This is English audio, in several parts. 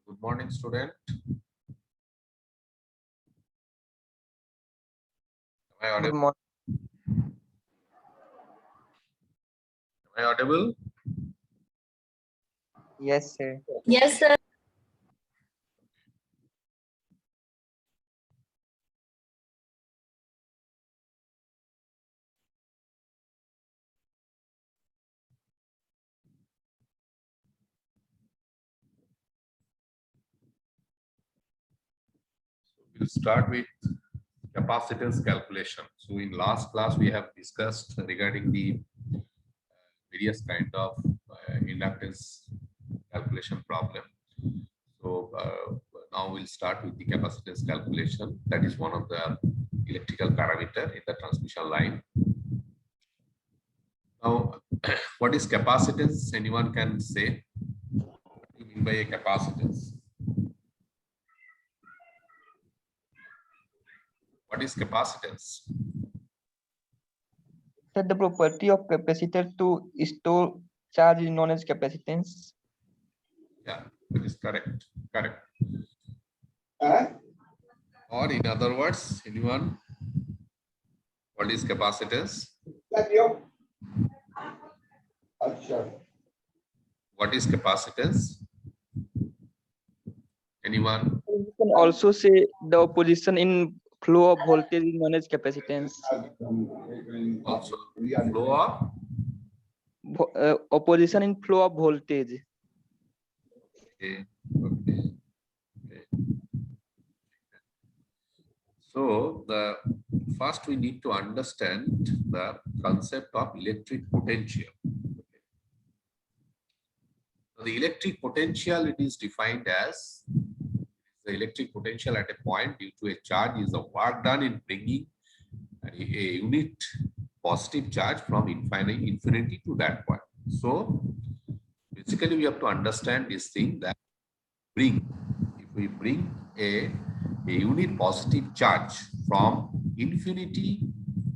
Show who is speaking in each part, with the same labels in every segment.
Speaker 1: Good morning, student. Am I
Speaker 2: Good
Speaker 1: audible?
Speaker 2: morning.
Speaker 1: Am I audible?
Speaker 2: Yes, sir.
Speaker 3: Yes, sir.
Speaker 1: We'll start with capacitance calculation. So in last class, we have discussed regarding the various kind of inductance calculation problem. So now we'll start with the capacitance calculation. That is one of the electrical parameter in the transmission line. Now, what is capacitance? Anyone can say? What do you mean by a capacitance? What is capacitance?
Speaker 2: Sir, the property of capacitor to store charge is known as capacitance.
Speaker 1: Yeah, that is correct. Correct. Or in other words, anyone? What is capacitance? What is capacitance? Anyone?
Speaker 2: You can also say the opposition in flow of voltage is known as capacitance.
Speaker 1: Also, flow of
Speaker 2: Opposition in flow of voltage.
Speaker 1: okay. Okay. So the first we need to understand the concept of electric potential. So the electric potential, it is defined as the electric potential at a point due to a charge is the work done in bringing a unit positive charge from infinity to that point. So basically we have to understand this thing that if we bring a unit positive charge from infinity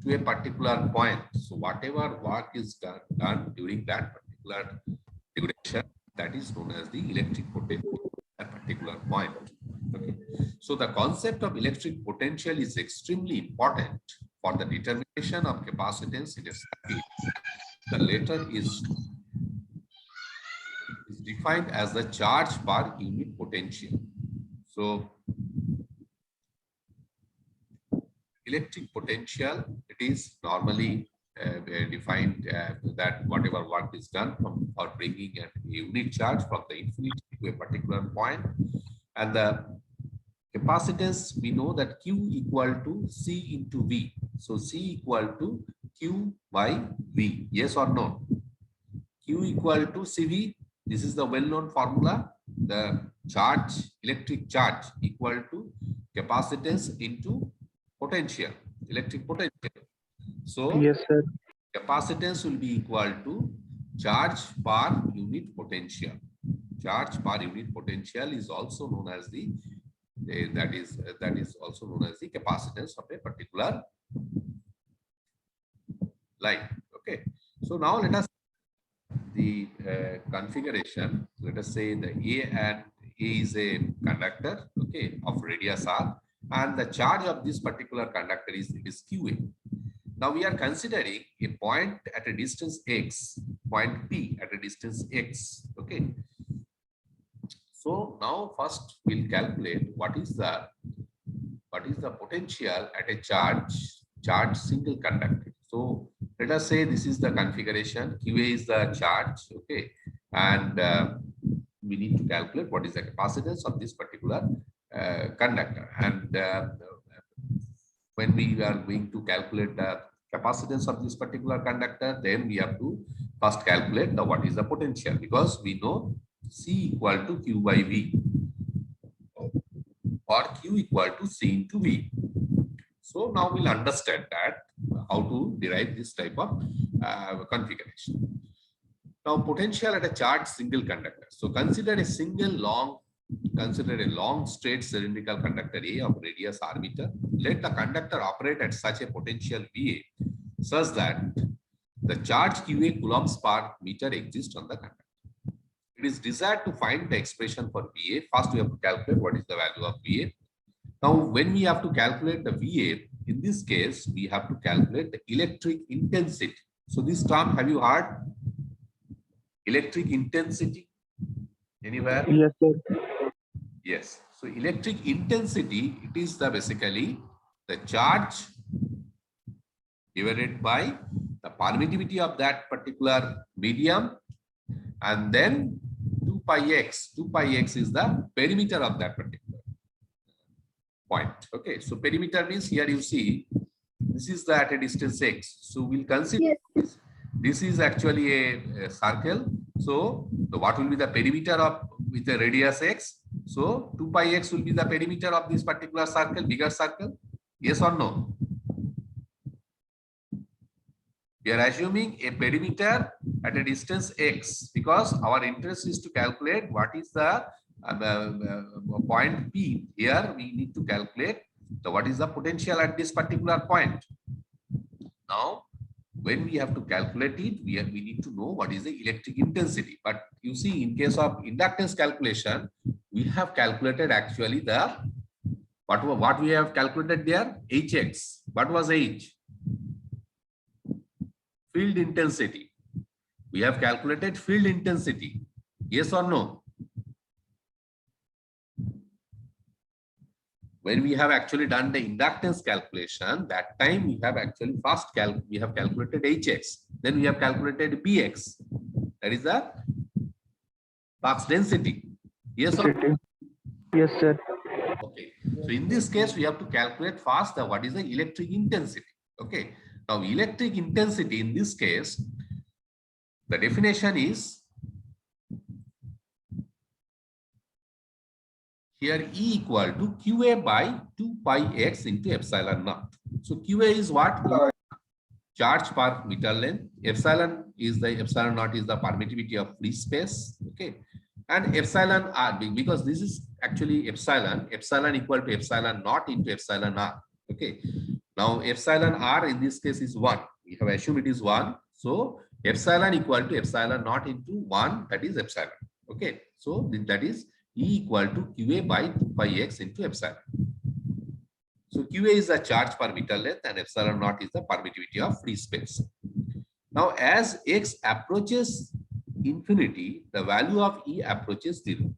Speaker 1: to a particular point, so whatever work is done during that particular duration, that is known as the electric potential at a particular point. Okay. So the concept of electric potential is extremely important for the determination of capacitance in a circuit. The latter is defined as the charge per unit potential. So electric potential, it is normally defined that whatever work is done for bringing a unit charge from the infinity to a particular point, and the capacitance, we know that Q equal to C into V. So C equal to Q by V. Yes or no? Q equal to CV. This is the well-known formula. The charge, electric charge equal to capacitance into potential, electric potential. So
Speaker 2: Yes, sir.
Speaker 1: capacitance will be equal to charge per unit potential. Charge per unit potential is also known as the that is also known as the capacitance of a particular line. Okay. So now let us the configuration. Let us say the A is a conductor, okay, of radius R, and the charge of this particular conductor is QA. Now we are considering a point at a distance x, point P at a distance x. Okay. So now first we'll calculate what is the potential at a charge single conductor. So let us say this is the configuration. QA is the charge. Okay, and we need to calculate what is the capacitance of this particular conductor. And when we are going to calculate the capacitance of this particular conductor, then we have to first calculate the what is the potential, because we know C equal to Q by V or Q equal to C into V. So now we'll understand that how to derive this type of configuration. Now potential at a charged single conductor. So consider a long straight cylindrical conductor A of radius R meter. Let the conductor operate at such a potential VA such that the charge QA coulombs per meter exists on the conductor. it is desired to find the expression for VA. First, we have to calculate what is the value of VA. Now, when we have to calculate the VA, in this case, we have to calculate the electric intensity. So this term, have you heard? Electric intensity? Anywhere?
Speaker 2: Yes, sir.
Speaker 1: Yes. So electric intensity, it is the basically the charge divided by the permittivity of that particular medium, and then 2 pi x. 2 pi x is the perimeter of that particular point. Okay. So perimeter means here you see this is the at a distance x. So we'll consider this is actually a circle. So what will be the perimeter of with the radius x? So 2 pi x will be the perimeter of this particular circle, bigger circle. Yes or no? We are assuming a perimeter at a distance x because our interest is to calculate what is the point P. Here we need to calculate what is the potential at this particular point. Now, when we have to calculate it, we need to know what is the electric intensity. But you see, in case of inductance calculation, we have calculated actually the what we have calculated there, Hx. What was H? Field intensity. We have calculated field intensity. Yes or no? When we have actually done the inductance calculation, that time we have actually we have calculated Hx. Then we have calculated Bx. That is the flux density. Yes or no?
Speaker 2: Yes, sir.
Speaker 1: Okay. So in this case, we have to calculate first what is the electric intensity. Okay. Now, electric intensity in this case, the definition is here E equal to QA by 2 pi x into epsilon naught. So QA is what? Charge per meter length. Epsilon naught is the permittivity of free space. Okay. And epsilon r, because this is actually epsilon equal to epsilon naught into epsilon r. Okay. Now epsilon r in this case is 1. We have assumed it is 1. So epsilon equal to epsilon naught into 1, that is epsilon. Okay. So that is E equal to QA by 2 pi x into epsilon. So QA is the charge per meter length and epsilon naught is the permittivity of free space. Now as x approaches infinity, the value of E approaches 0.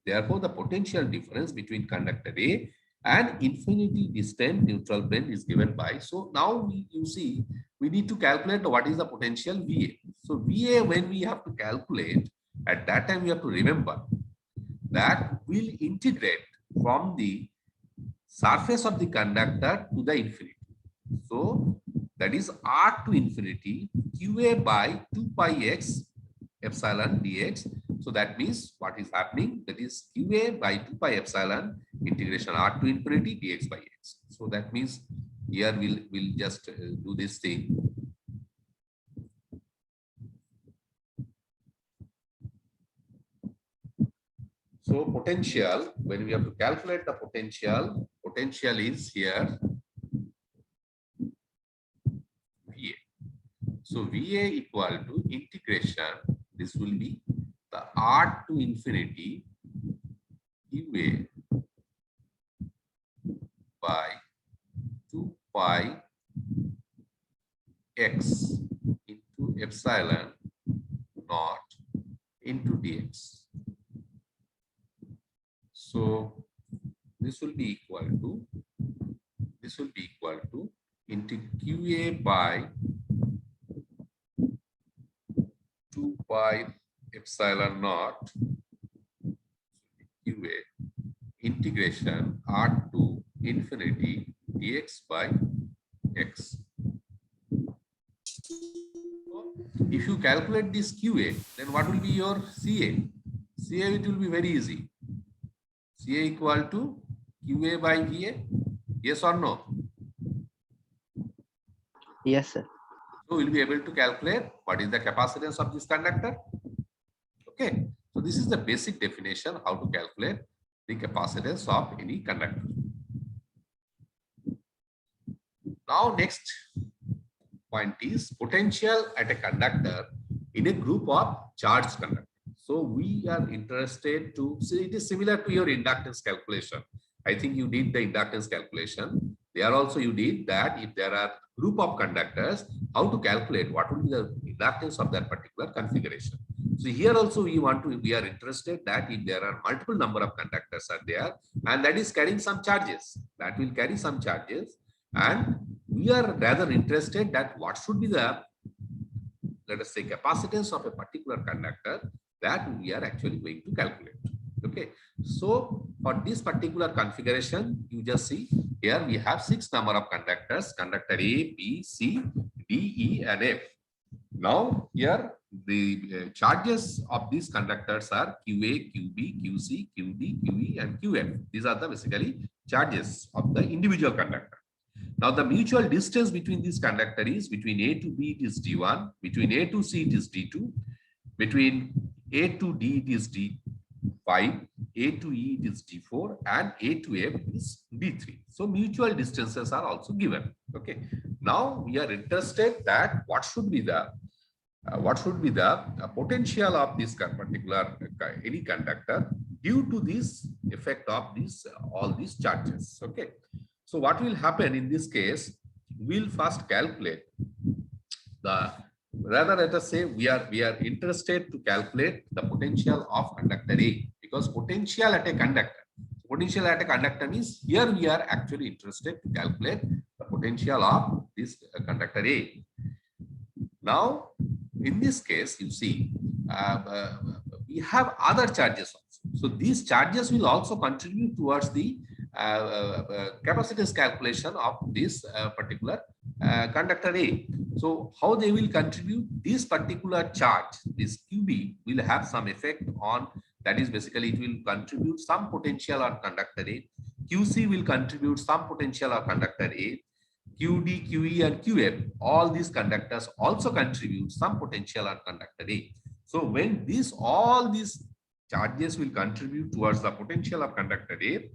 Speaker 1: Therefore, the potential difference between conductor A and infinity distant neutral plane is given by. So now you see, we need to calculate what is the potential VA. So VA, when we have to calculate, at that time we have to remember that we'll integrate from the surface of the conductor to the infinity. So that is R to infinity QA by 2 pi x epsilon dx. So that means what is happening, that is QA by 2 pi epsilon integration R to infinity dx by x. So that means here we'll just do this thing. So potential, when we have to calculate the potential is here VA. So VA equal to integration, this will be the R to infinity QA by 2 pi x into epsilon naught into dx. So this will be equal to into QA by 2 pi epsilon naught QA integration R to infinity dx by x. So if you calculate this QA, then what will be your CA? CA, it will be very easy. CA equal to QA by VA. Yes or no?
Speaker 2: Yes, sir.
Speaker 1: So we'll be able to calculate what is the capacitance of this conductor. Okay. So this is the basic definition how to calculate the capacitance of any conductor. Now next point is potential at a conductor in a group of charged conductors. So we are interested to see, it is similar to your inductance calculation. I think you did the inductance calculation. There also you did that if there are group of conductors, how to calculate what will be the inductance of that particular configuration. So here also we are interested that if there are multiple number of conductors are there and that is carrying some charges, that will carry some charges, and we are rather interested that what should be the, let us say, capacitance of a particular conductor that we are actually going to calculate. Okay, so for this particular configuration, you just see here we have 6 number of conductors: conductor A, B, C, D, E, and F. Now here the charges of these conductors are QA, QB, QC, QD, QE, and QF. These are the basically charges of the individual conductor. Now the mutual distance between these conductor is between A to B it is D1, between A to C it is D2, between A to D it is D5, A to E it is D4, and A to F is D3. So mutual distances are also given. Okay. Now we are interested that what should be the potential of this particular any conductor due to this effect of this all these charges. Okay. So what will happen in this case? We'll first calculate the, rather let us say we are interested to calculate the potential of conductor A, because potential at a conductor means here we are actually interested to calculate the potential of this conductor A. Now in this case you see we have other charges also. So these charges will also contribute towards the capacitance calculation of this particular conductor A. So how they will contribute? This particular charge, this QB, will have some effect on, that is basically it will contribute some potential on conductor A. QC will contribute some potential on conductor A. QD, QE, and QF, all these conductors also contribute some potential on conductor A. So when all these charges will contribute towards the potential of conductor A,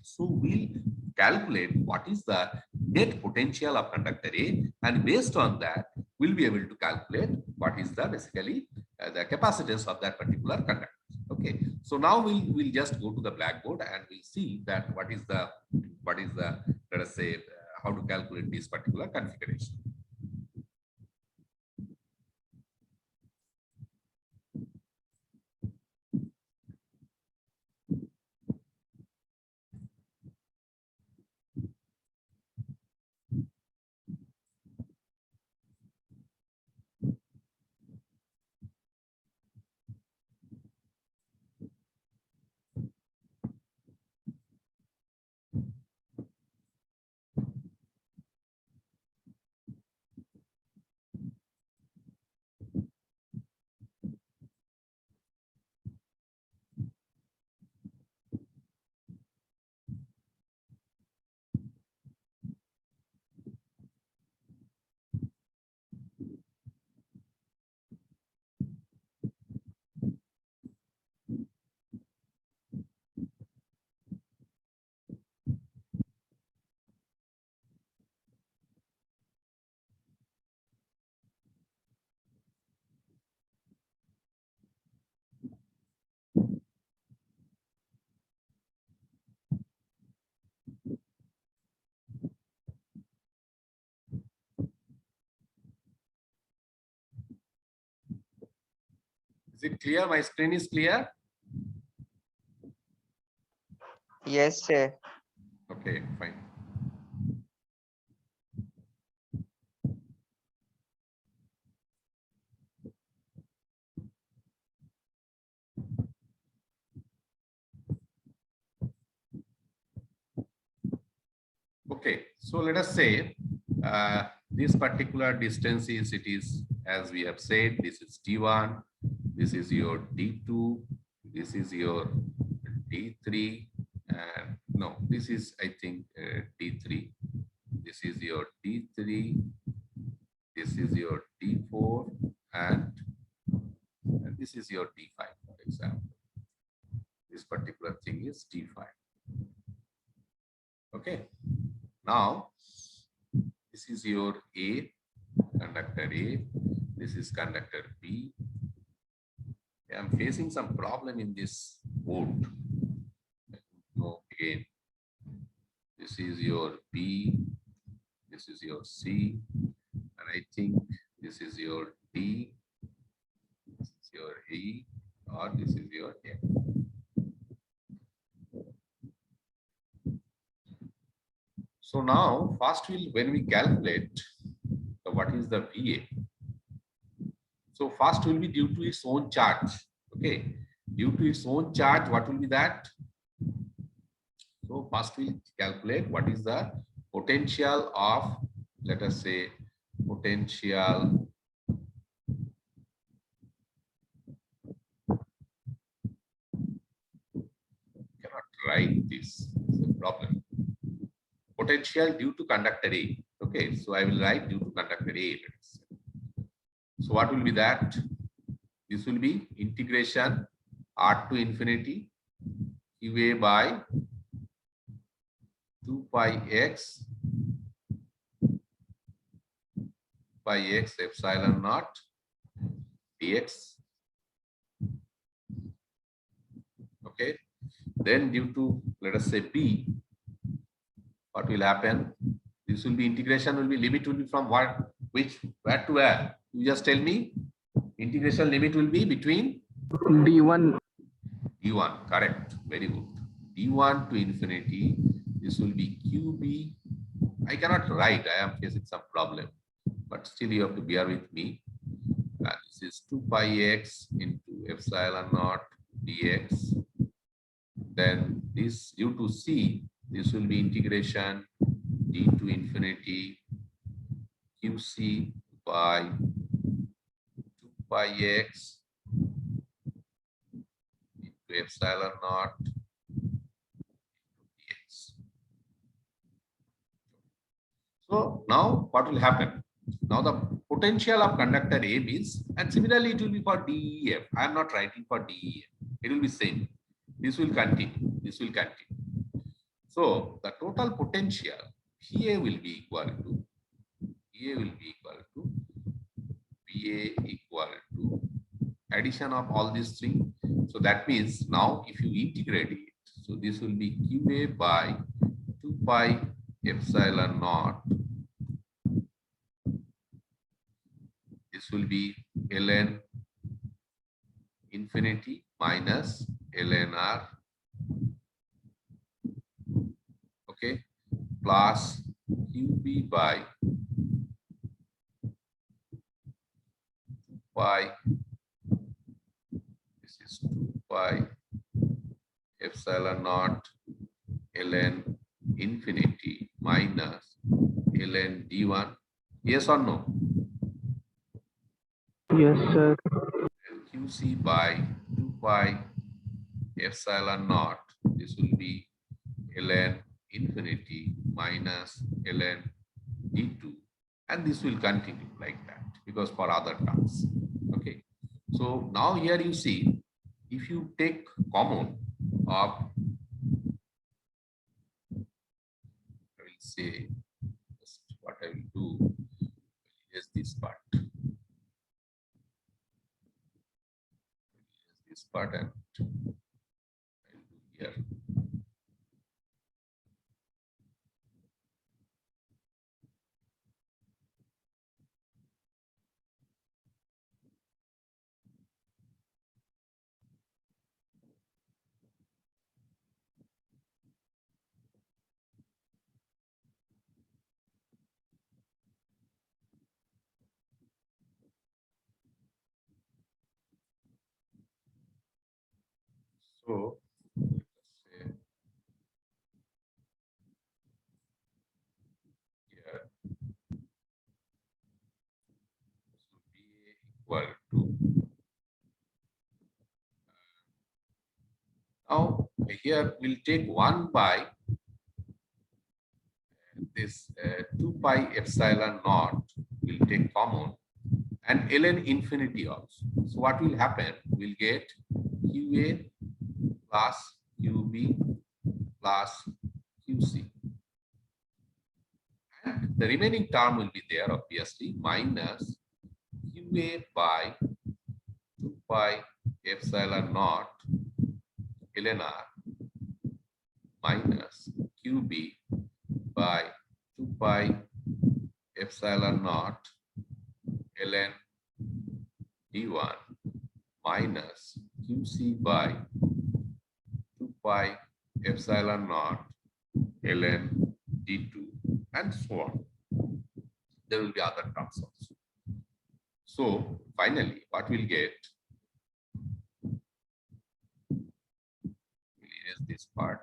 Speaker 1: so we'll calculate what is the net potential of conductor A, and based on that, we'll be able to calculate what is the basically the capacitance of that particular conductor. Okay, so now we'll just go to the blackboard and we'll see that what is the let us say how to calculate this particular configuration. Is it clear? My screen is clear?
Speaker 2: Yes, sir.
Speaker 1: Okay, fine. Okay, so let us say this particular distance is, it is, as we have said, this is D1, this is your D2, this is your D3, and no, this is, I think, D3, this is your D3, this is your D4, and this is your D5, for example. This particular thing is D5. Okay, now this is your A, conductor A, this is conductor B, I'm facing some problem in this board. No, again, this is your B, this is your C, and I think this is your D, this is your E, or this is your F. So now, first when we calculate what is the VA. So first will be due to its own charge. Okay, due to its own charge, what will be that? So first we'll calculate what is the potential of, let us say, potential cannot write this. It's a problem. Potential due to conductor A. Okay, so I will write due to conductor A. So what will be that? This will be integration R to infinity QA by 2 pi x by x epsilon naught dx. Okay, then due to, let us say, B, what will happen? This will be integration, will be limit will be from what, which, where to where? You just tell me. Integration limit will be between
Speaker 3: D1.
Speaker 1: D1, correct, very good. D1 to infinity, this will be QB. I cannot write, I am facing some problem, but still you have to bear with me. This is 2 pi x into epsilon naught dx. Then this due to C, this will be integration d to infinity QC by 2 pi x into epsilon naught dx. So now what will happen? Now the potential of conductor A means, and similarly it will be for DEF. I am not writing for DEF. It will be same. This will continue. This will continue. So the total potential PA will be equal to PA equal to addition of all these three. So that means now if you integrate it, so this will be QA by 2 pi epsilon naught. This will be ln infinity minus ln r, okay, plus QB by 2 pi, this is 2 pi epsilon naught ln infinity minus ln d1. Yes or no?
Speaker 3: Yes, sir.
Speaker 1: QC by 2 pi epsilon naught. This will be ln infinity minus ln d2, and this will continue like that because for other terms. Okay. So now here you see, if you take common of, I will say, just what I will do is this part. This part and I will do here. So let's say here this will be equal to, now here we'll take 1 by this 2 pi epsilon naught, will take common, and ln infinity also. So what will happen? We'll get QA plus QB plus QC. And the remaining term will be there, obviously, minus QA by 2 pi epsilon naught ln r minus qb by 2 pi epsilon naught ln d1 minus qc by 2 pi epsilon naught ln d2 and so on. There will be other terms also. So finally, what we'll get, we'll erase this part.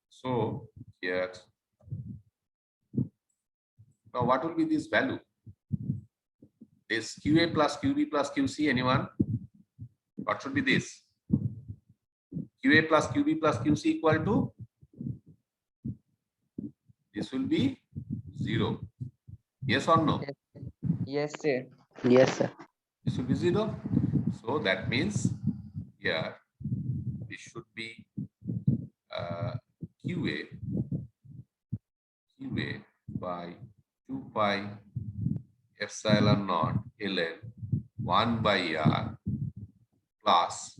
Speaker 1: So here, now what will be this value? This QA plus QB plus QC, anyone? What should be this? QA plus QB plus QC equal to? This will be 0. Yes or no?
Speaker 2: Yes, sir.
Speaker 3: Yes, sir.
Speaker 1: This will be 0. So that means here this should be QA by 2 pi epsilon naught ln 1 by r plus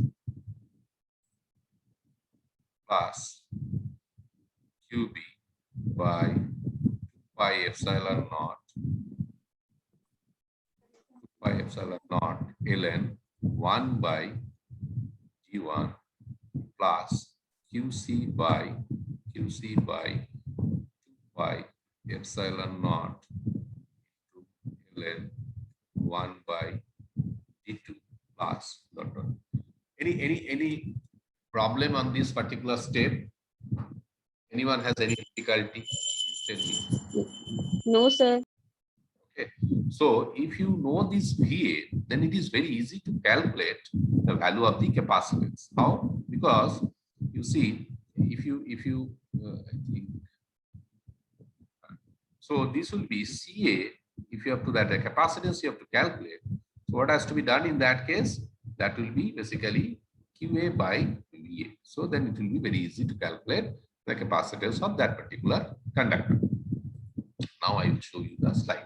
Speaker 1: QB by 2 pi epsilon naught ln 1 by d1 plus QC by 2 pi epsilon naught ln 1 by d2 plus dot dot. Any problem on this particular step? Anyone has any difficulty? Please tell me.
Speaker 4: No, sir.
Speaker 1: Okay, so if you know this VA, then it is very easy to calculate the value of the capacitance. How? Because you see, if you I think, so this will be CA. If you have to that the capacitance you have to calculate. So what has to be done in that case? That will be basically QA by VA. So then it will be very easy to calculate the capacitance of that particular conductor. Now I will show you the slide.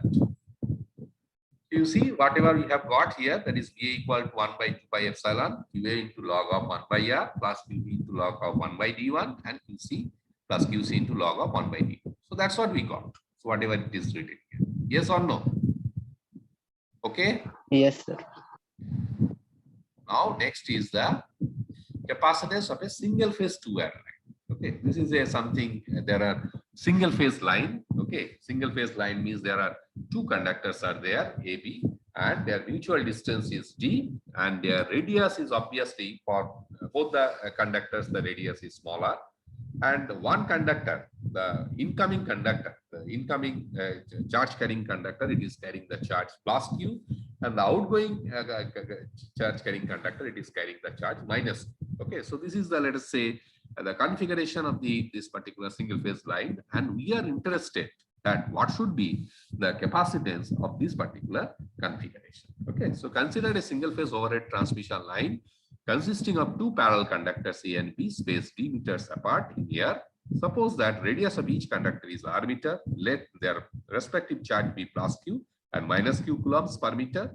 Speaker 1: You see whatever we have got here, that is VA equal to 1 by 2 pi epsilon, QA into log of 1 by R plus QB into log of 1 by D1 and QC plus QC into log of 1 by D2. So that's what we got. So whatever it is written here. Yes or no? Okay.
Speaker 3: Yes, sir.
Speaker 1: Now next is the capacitance of a single phase two-wire line. Okay, this is a something, there are single phase line. Okay, single phase line means there are two conductors are there, AB, and their mutual distance is D, and their radius is obviously for both the conductors, the radius is smaller. And one conductor, the incoming conductor, the incoming charge carrying conductor, it is carrying the charge plus Q, and the outgoing charge carrying conductor, it is carrying the charge minus Q. Okay, so this is the, let us say, the configuration of this particular single phase line, and we are interested that what should be the capacitance of this particular configuration. Okay, so consider a single phase overhead transmission line consisting of two parallel conductors A and B spaced d meters apart in here. Suppose that radius of each conductor is r meter. Let their respective charge be plus Q and minus Q coulombs per meter.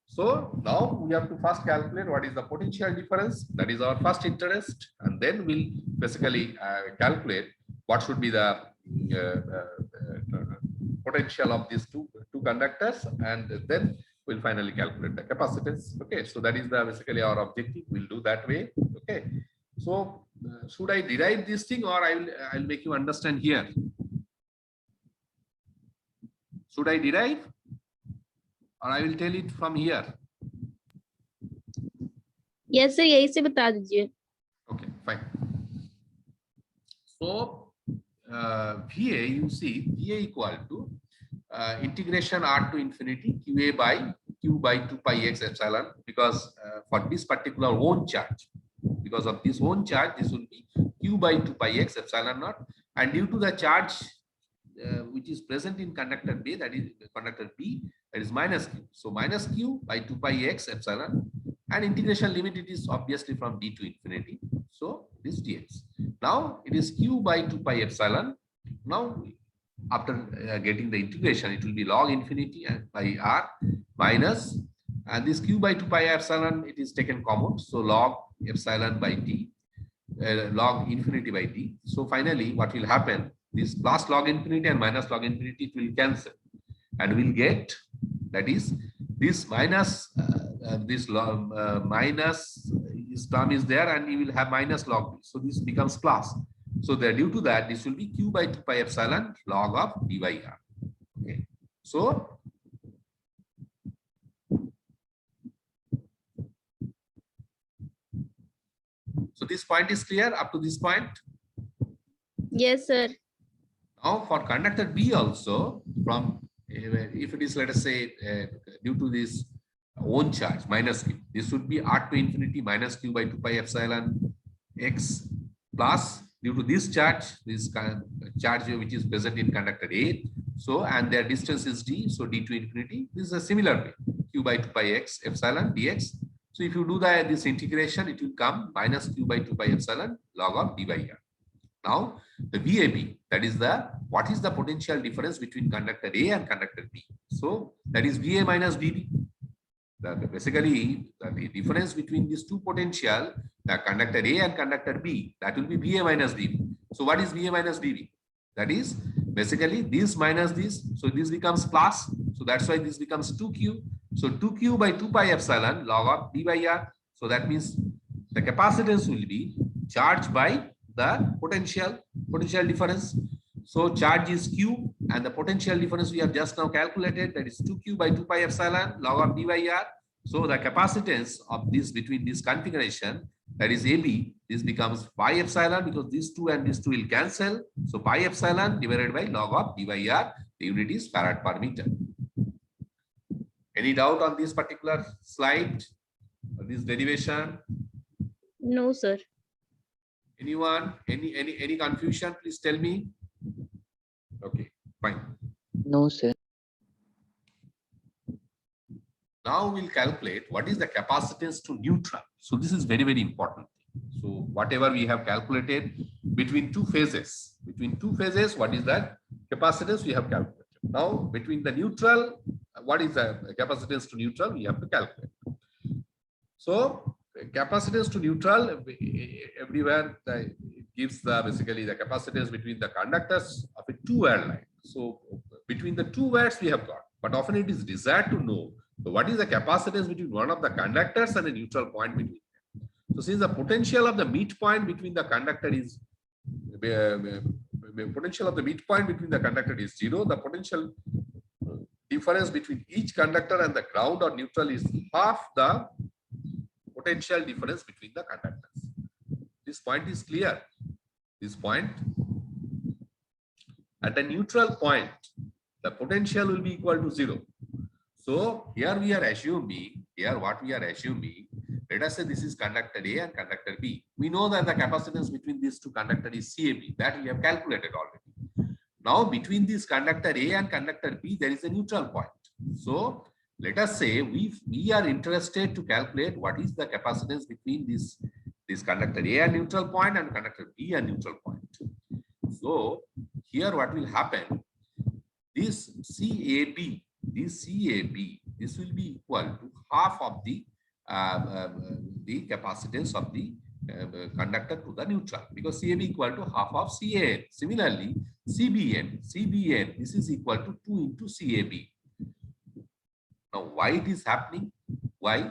Speaker 1: So now we have to first calculate what is the potential difference. That is our first interest, and then we'll basically calculate what should be the potential of these two conductors, and then we'll finally calculate the capacitance. Okay, so that is the basically our objective. We'll do that way. Okay, so should I derive this thing, or I'll make you understand here? Should I derive, or I will tell it from here?
Speaker 4: Yes, sir. यही से बता दीजिए.
Speaker 1: Okay, fine. So VA, you see, VA equal to integration R to infinity QA by Q by 2 pi x epsilon, because for this particular own charge, because of this own charge, this will be Q by 2 pi x epsilon naught, and due to the charge which is present in conductor B, that is conductor B, that is minus q. So minus q by 2 pi x epsilon, and integration limit it is obviously from d to infinity. So this dx. Now it is q by 2 pi epsilon. Now after getting the integration, it will be log infinity and by r minus, and this q by 2 pi epsilon, it is taken common. So log epsilon by d, log infinity by d. So finally, what will happen? This plus log infinity and minus log infinity, it will cancel, and we'll get, that is, this minus this log minus this term is there, and you will have minus log b. So this becomes plus. So there, due to that, this will be q by 2 pi epsilon log of d by r. Okay. So this point is clear up to this point.
Speaker 4: Yes, sir.
Speaker 1: Now for conductor B also, from if it is, let us say, due to this own charge minus q, this would be r to infinity minus q by 2 pi epsilon x plus, due to this charge charge which is present in conductor A. So, and their distance is d, so d to infinity. This is a similar way, q by 2 pi x epsilon dx. So if you do this integration, it will come minus q by 2 pi epsilon log of d by r. Now the VAB, that is what is the potential difference between conductor A and conductor B? So that is VA minus VB. Basically, the difference between these two potential, the conductor A and conductor B, that will be VA minus VB. So what is VA minus VB? That is basically this minus this. So this becomes plus. So that's why this becomes 2q. So 2q by 2 pi epsilon log of d by r. So that means the capacitance will be charged by the potential difference. So charge is q, and the potential difference we have just now calculated, that is 2q by 2 pi epsilon log of d by r. So the capacitance of this between this configuration, that is AB, this becomes pi epsilon, because these two and these two will cancel. So pi epsilon divided by log of d by r. The unit is farad per meter. Any doubt on this particular slide or this derivation?
Speaker 4: No, sir.
Speaker 1: Anyone? Any confusion? Please tell me. Okay, fine.
Speaker 2: No, sir.
Speaker 1: Now we'll calculate what is the capacitance to neutral. So this is very, very important. So whatever we have calculated between two phases, what is that capacitance we have calculated? Now between the neutral, what is the capacitance to neutral? We have to calculate. So capacitance to neutral, everywhere it gives basically the capacitance between the conductors of a two-wire line. So between the two wires we have got, but often it is desired to know what is the capacitance between one of the conductors and a neutral point between them. So since the potential of the midpoint between the conductor is zero, the potential difference between each conductor and the ground or neutral is half the potential difference between the conductors. This point is clear. This point, at a neutral point, the potential will be equal to 0. So here we are assuming, let us say this is conductor A and conductor B. We know that the capacitance between these two conductors is CAB, that we have calculated already. Now between this conductor A and conductor B, there is a neutral point. So let us say we are interested to calculate what is the capacitance between this conductor A and neutral point and conductor B and neutral point. So here what will happen, this CAB, this will be equal to half of the capacitance of the conductor to the neutral, because CAB equal to half of CAN. Similarly, CBN, this is equal to 2 into CAB. Now, why it is happening? Why?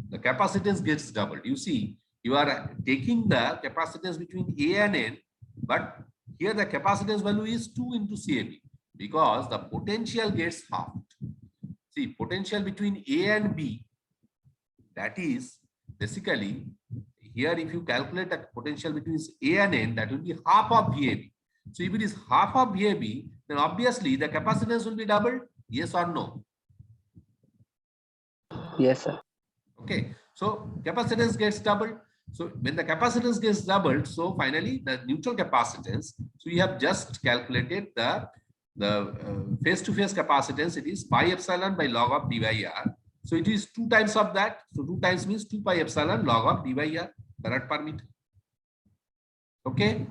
Speaker 1: The capacitance gets doubled. You see, you are taking the capacitance between A and N, but here the capacitance value is 2 into CAB, because the potential gets halved. See, potential between A and B, that is basically, here if you calculate the potential between A and N, that will be half of VAB. So if it is half of VAB, then obviously the capacitance will be doubled. Yes or no?
Speaker 2: Yes, sir.
Speaker 1: Okay, so capacitance gets doubled. So when the capacitance gets doubled, so finally the neutral capacitance, so we have just calculated the the phase-to-phase capacitance, it is pi epsilon by log of d by r. So it is 2 times of that. So 2 times means 2 pi epsilon log of d by r farad per meter. Okay.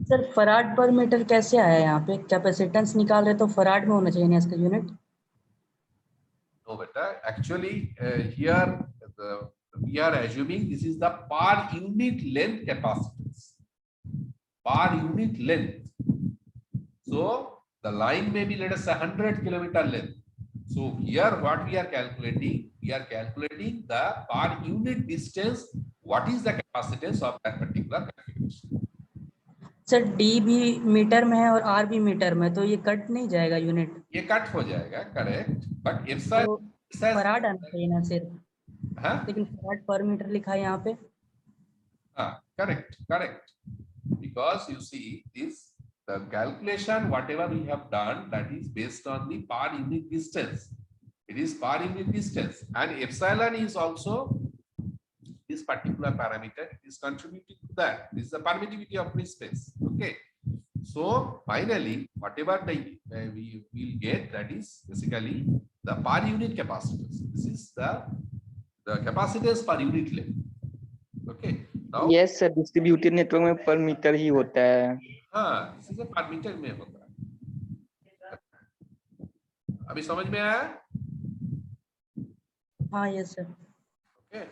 Speaker 5: Sir farad per meter कैसे आया यहाँ पे? Capacitance निकाल रहे तो farad में होना चाहिए ना इसका unit?
Speaker 1: No, beta. Actually, here we are assuming this is the per unit length capacitance. Per unit length. So the line may be, let us say, 100 kilometer length. So here what we are calculating the per unit distance. What is the capacitance of that particular configuration?
Speaker 5: Sir D भी metre में है और are भी metre में, तो ये cut नहीं जाएगा यूनिट?
Speaker 1: ये कट हो जाएगा, करेक्ट, बट
Speaker 5: तो फराड आना चाहिए ना सिर्फ, लेकिन फराड पर मीटर लिखा है यहाँ पे.
Speaker 1: Correct. Because you see this, the calculation, whatever we have done, that is based on the per unit distance. It is per unit distance, and epsilon is also this particular parameter is contributing to that. This is the permittivity of free space. Okay. So finally, whatever we will get, that is basically the per unit capacitance. This is the capacitance per unit length. Okay. Now,
Speaker 2: yes sir, distributed network में per meter ही होता है.
Speaker 1: हाँ, this is a per meter में होता है. अभी समझ में आया?
Speaker 5: हाँ yes sir.
Speaker 1: Okay.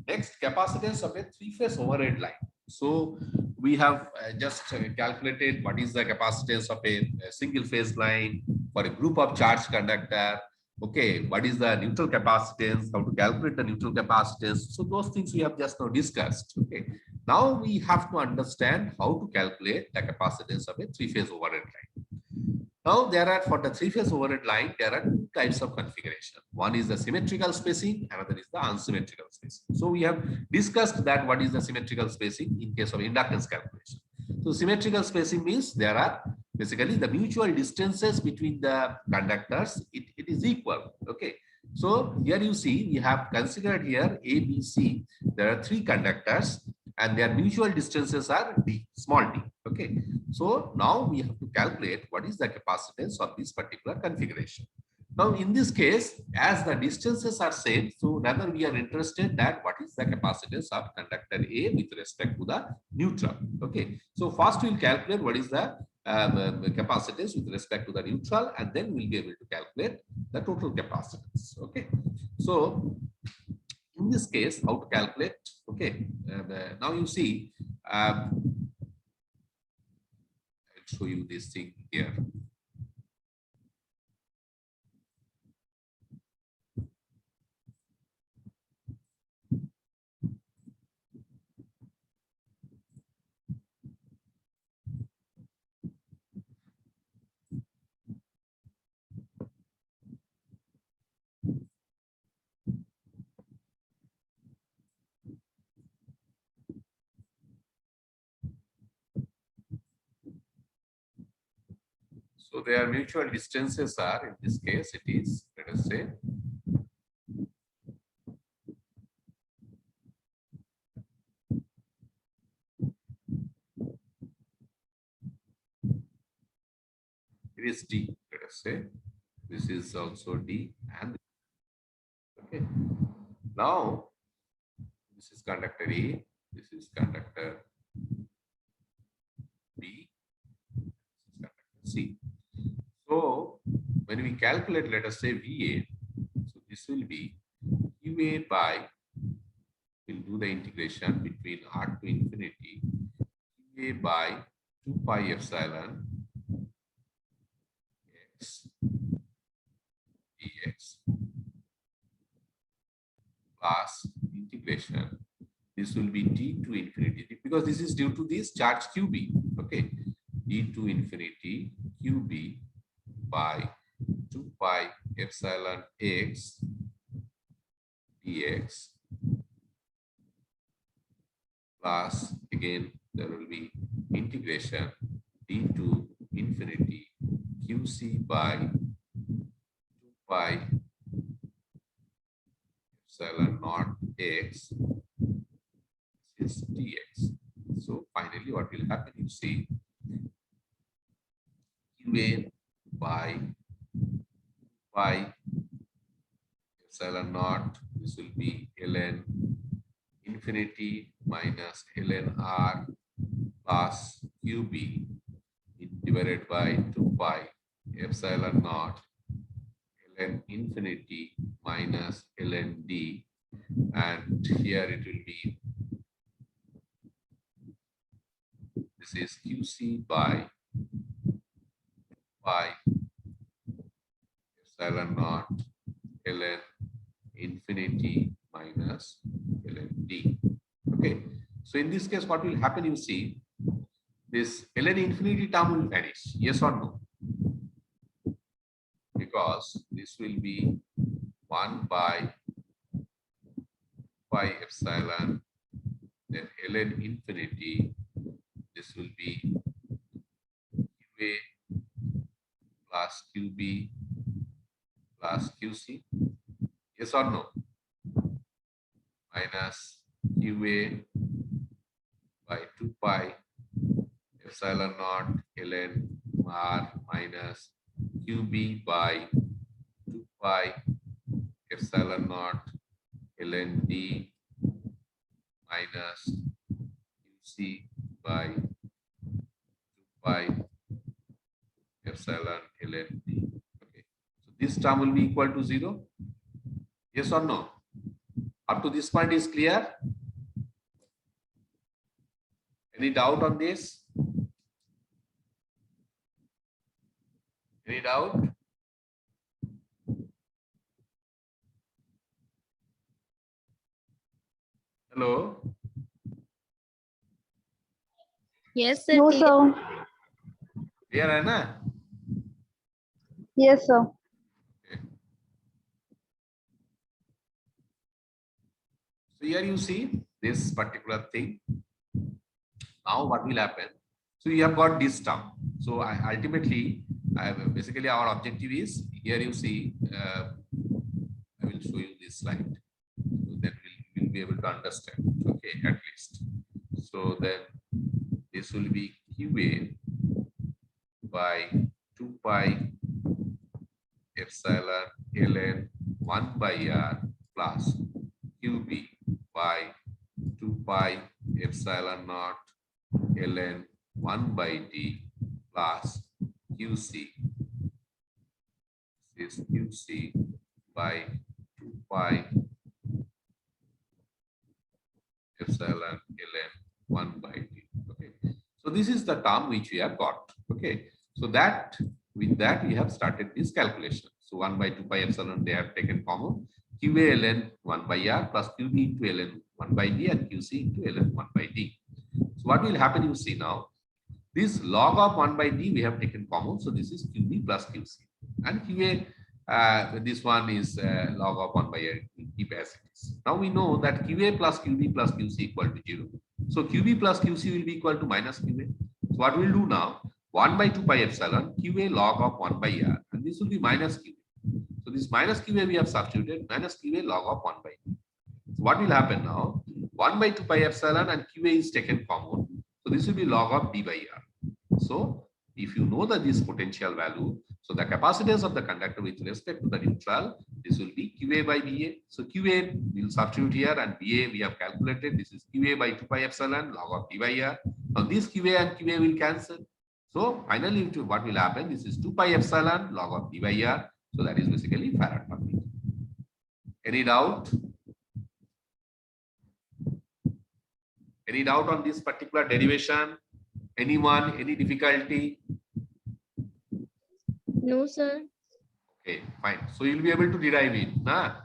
Speaker 1: Next, capacitance of a three-phase overhead line. So we have just calculated what is the capacitance of a single phase line for a group of charged conductor. Okay, what is the neutral capacitance, how to calculate the neutral capacitance. So those things we have just now discussed. Okay, now we have to understand how to calculate the capacitance of a three-phase overhead line. Now there are, for the three-phase overhead line, there are two types of configuration. One is the symmetrical spacing, another is the unsymmetrical spacing. So we have discussed that what is the symmetrical spacing in case of inductance calculation. So symmetrical spacing means there are basically the mutual distances between the conductors, it is equal. Okay. So here you see we have considered here A, B, C. There are three conductors and their mutual distances are d, small d. Okay. So now we have to calculate what is the capacitance of this particular configuration. Now in this case, as the distances are same, so rather we are interested that what is the capacitance of conductor A with respect to the neutral. Okay. So first we will calculate what is the capacitance with respect to the neutral, and then we'll be able to calculate the total capacitance. Okay. So in this case, how to calculate? Okay. Now you see, I'll show you this thing here. So their mutual distances are, in this case, it is, let us say, it is D, let us say. This is also D, and okay. Now, this is conductor A, this is conductor B, this is conductor C. So when we calculate, let us say VA, so this will be QA by, we'll do the integration between R to infinity, QA by 2 pi epsilon x dx plus integration. This will be d to infinity, because this is due to this charge QB. Okay, d to infinity QB by 2 pi epsilon x dx plus, again there will be integration d to infinity QC by 2 pi epsilon naught x is dx. So finally, what will happen? You see, QA by epsilon naught. This will be ln infinity minus ln r plus QB divided by 2 pi epsilon naught ln infinity minus ln d, and here it will be, this is QC by epsilon naught ln infinity minus ln d. Okay, so in this case, what will happen? You see, this ln infinity term will vanish. Yes or no? Because this will be 1 by epsilon, then ln infinity, this will be QA plus QB plus QC. Yes or no? Minus QA by 2 pi epsilon naught ln r minus QB by 2 pi epsilon naught ln d minus QC by 2 pi epsilon ln d. Okay, so this term will be equal to 0. Yes or no? Up to this point is clear? Any doubt on this? Any doubt? Hello?
Speaker 4: Yes, sir.
Speaker 6: No,
Speaker 4: clear.
Speaker 6: sir.
Speaker 1: Clear hai na?
Speaker 6: Yes, sir.
Speaker 1: So here you see this particular thing. Now what will happen? So you have got this term. So ultimately, basically our objective is, here you see, I will show you this slide. So then we'll be able to understand, okay, at least. So then this will be QA by 2 pi epsilon ln 1 by r plus QB by 2 pi epsilon naught ln 1 by d plus QC. This is QC by 2 pi epsilon ln 1 by d. Okay, so this is the term which we have got. Okay, so that with that we have started this calculation. So 1 by 2 pi epsilon they have taken common, QA ln 1 by r plus QB into ln 1 by d and QC into ln 1 by d. So what will happen? You see now, this log of 1 by d we have taken common, so this is QB plus QC, and QA, this one is log of 1 by r, keep as it is. Now we know that QA plus QB plus QC equal to 0. So QB plus QC will be equal to minus QA. So what we'll do now, 1 by 2 pi epsilon QA log of 1 by r, and this will be minus QA. So this minus QA we have substituted, minus QA log of 1 by d. So what will happen now? 1 by 2 pi epsilon and QA is taken common. So this will be log of d by r. So if you know that this potential value, so the capacitance of the conductor with respect to the neutral, this will be QA by BA. So QA will substitute here, and BA we have calculated. This is QA by 2 pi epsilon log of d by r. Now this QA and QA will cancel. So finally, what will happen? This is 2 pi epsilon log of d by r. So that is basically farad per meter. Any doubt? Any doubt on this particular derivation? Anyone? Any difficulty?
Speaker 4: No, sir.
Speaker 1: Okay, fine. So you'll be able to derive it, nah?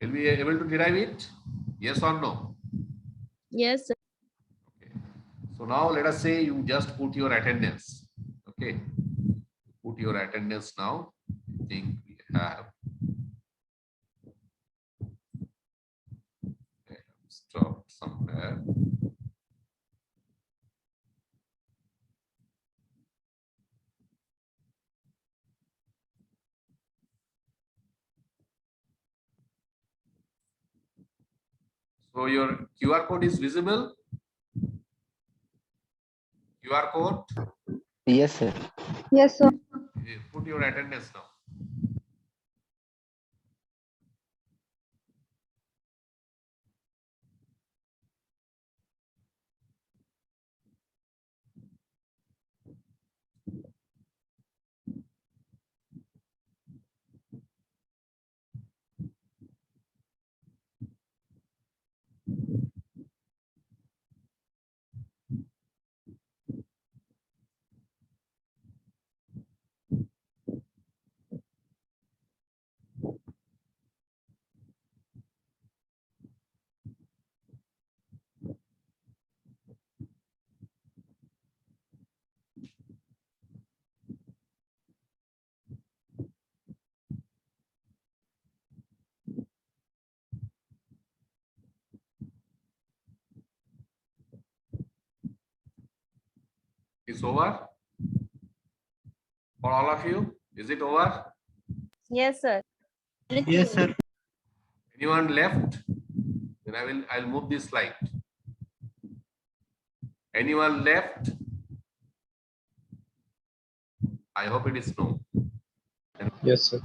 Speaker 1: You'll be able to derive it? Yes or no?
Speaker 4: Yes, sir.
Speaker 1: Okay. So now let us say you just put your attendance. Okay. Put your attendance now. I think we have. I have stopped somewhere. So your QR code is visible? QR code?
Speaker 2: Yes, sir.
Speaker 4: Yes, sir.
Speaker 1: Put your attendance now. It's over for all of you. Is it over?
Speaker 4: Yes, sir.
Speaker 3: Yes, sir.
Speaker 1: Anyone left? Then I'll move this slide. Anyone left? I hope it is no.
Speaker 3: Yes, sir.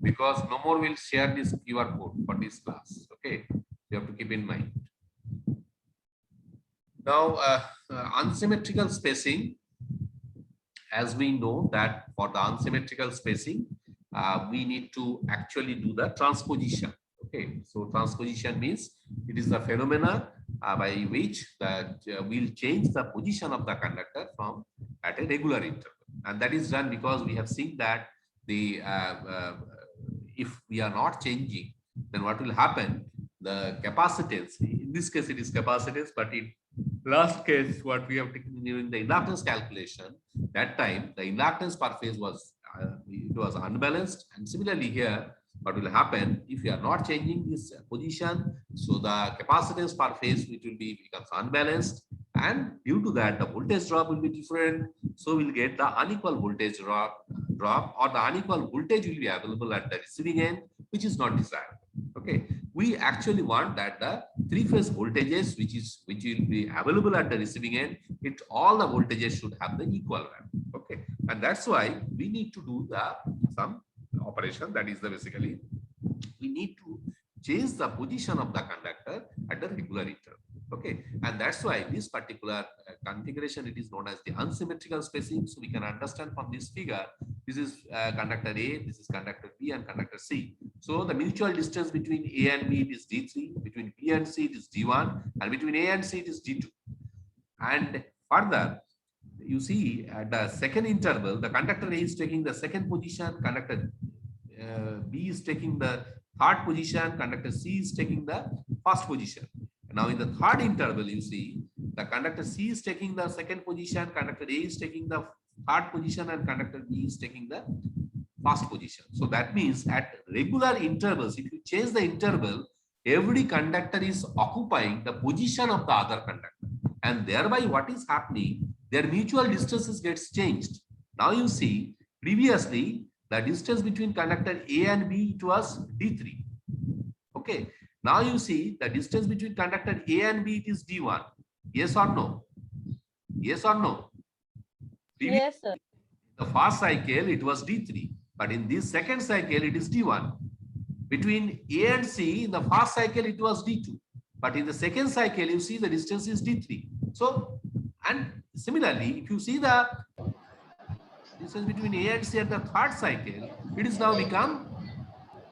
Speaker 1: Because no more will share this QR code for this class. Okay, you have to keep in mind. Now, unsymmetrical spacing, as we know that for the unsymmetrical spacing, we need to actually do the transposition. Okay, so transposition means it is the phenomena by which that will change the position of the conductor from at a regular interval, and that is done because we have seen that the if we are not changing, then what will happen? The capacitance, in this case it is capacitance, but in last case what we have taken during the inductance calculation, that time the inductance per phase was it was unbalanced, and similarly here what will happen if you are not changing this position, so the capacitance per phase it will be becomes unbalanced, and due to that the voltage drop will be different, so we'll get the unequal voltage drop or the unequal voltage will be available at the receiving end, which is not desired. Okay, we actually want that the three-phase voltages which will be available at the receiving end, it all the voltages should have the equal value. Okay, and that's why we need to do some operation, that is the basically we need to change the position of the conductor at the regular interval. Okay, and that's why this particular configuration, it is known as the unsymmetrical spacing. So we can understand from this figure, this is conductor A, this is conductor B, and conductor C. So the mutual distance between A and B is D3, between B and C it is D1, and between A and C it is D2. And further, you see at the second interval, the conductor A is taking the second position, conductor B is taking the third position, conductor C is taking the first position. Now in the third interval, you see the conductor C is taking the second position, conductor A is taking the third position, and conductor B is taking the first position. So that means at regular intervals, if you change the interval, every conductor is occupying the position of the other conductor, and thereby what is happening, their mutual distances gets changed. Now you see previously the distance between conductor A and B, it was D3. Okay, now you see the distance between conductor A and B, it is D1. Yes or no? Yes or no?
Speaker 4: Yes, sir.
Speaker 1: The first cycle it was D3, but in this second cycle it is D1. Between A and C, in the first cycle it was D2, but in the second cycle you see the distance is D3. So, and similarly, if you see the distance between A and C at the third cycle, it is now become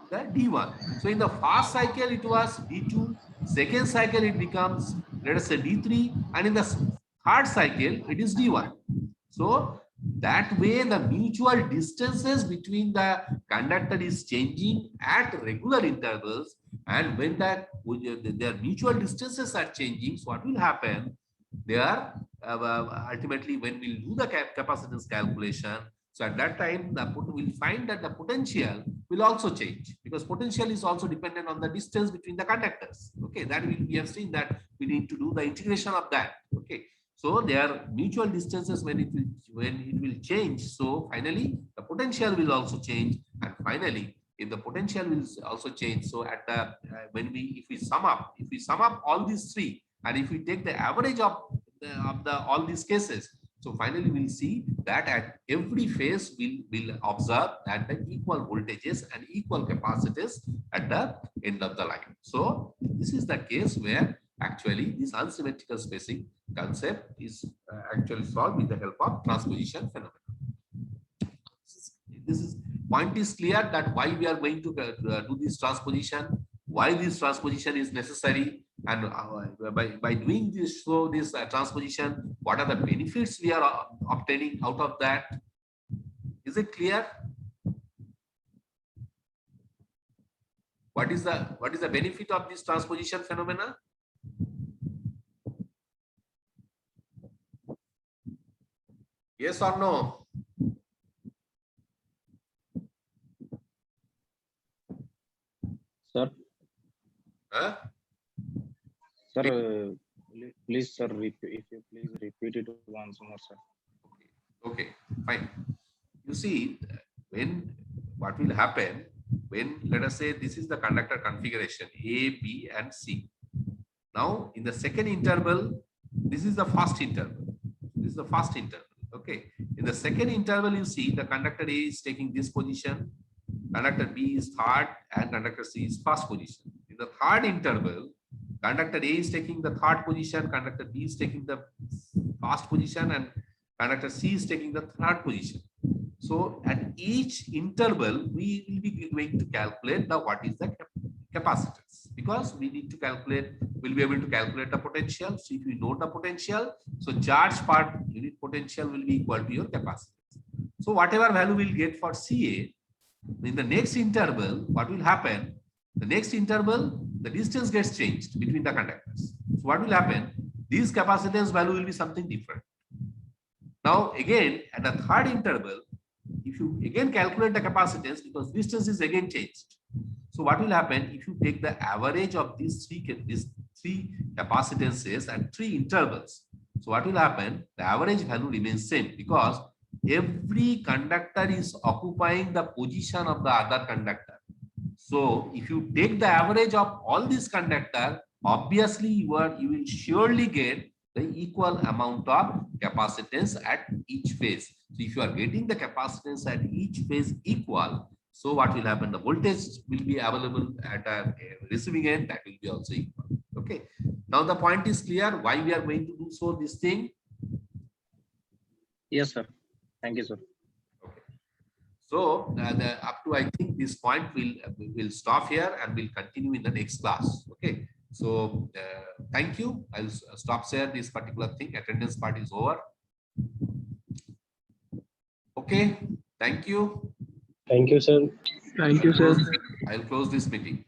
Speaker 1: the D1. So in the first cycle it was D2, second cycle it becomes, let us say, D3, and in the third cycle it is D1. So that way the mutual distances between the conductor is changing at regular intervals, and when that their mutual distances are changing, so what will happen? They are ultimately, when we'll do the capacitance calculation, so at that time we'll find that the potential will also change, because potential is also dependent on the distance between the conductors. Okay, that we have seen that we need to do the integration of that. Okay, so their mutual distances when it will change, so finally the potential will also change, and finally if the potential will also change. So at the if we sum up all these three, and if we take the average of all these cases, so finally we'll see that at every phase we'll observe that the equal voltages and equal capacities at the end of the line. So this is the case where actually this unsymmetrical spacing concept is actually solved with the help of transposition phenomena. This point is clear that why we are going to do this transposition, why this transposition is necessary, and by doing this, so this transposition, what are the benefits we are obtaining out of that? Is it clear? What is the benefit of this transposition phenomena? Yes or no?
Speaker 3: Sir,
Speaker 1: Huh?
Speaker 3: sir, please, sir, if you please repeat it once more, sir.
Speaker 1: Okay, fine. You see, what will happen when, let us say, this is the conductor configuration A, B, and C. Now, in the second interval, this is the first interval. This is the first interval. Okay. In the second interval, you see the conductor A is taking this position, conductor B is third, and conductor C is first position. In the third interval, conductor A is taking the third position, conductor B is taking the first position, and conductor C is taking the third position. So at each interval, we will be going to calculate what is the capacitance, because we need to calculate, we'll be able to calculate the potential. So if we know the potential, so charge per unit potential will be equal to your capacitance. So whatever value we'll get for CA, in the next interval, what will happen? The next interval, the distance gets changed between the conductors. So what will happen? This capacitance value will be something different. Now again, at the third interval, if you again calculate the capacitance, because distance is again changed. So what will happen if you take the average of these three capacitances and three intervals? So what will happen? The average value remains same, because every conductor is occupying the position of the other conductor. So if you take the average of all these conductors, obviously you will surely get the equal amount of capacitance at each phase. So if you are getting the capacitance at each phase equal, so what will happen? The voltage will be available at a receiving end, that will be also equal. Okay. Now the point is clear why we are going to do so this thing.
Speaker 3: Yes, sir. Thank you, sir.
Speaker 1: Okay. So up to, I think, this point we'll stop here and we'll continue in the next class. Okay. So thank you. I'll stop share this particular thing. Attendance part is over. Okay. Thank you.
Speaker 3: Thank you, sir.
Speaker 6: Thank you, sir.
Speaker 1: I'll close this meeting.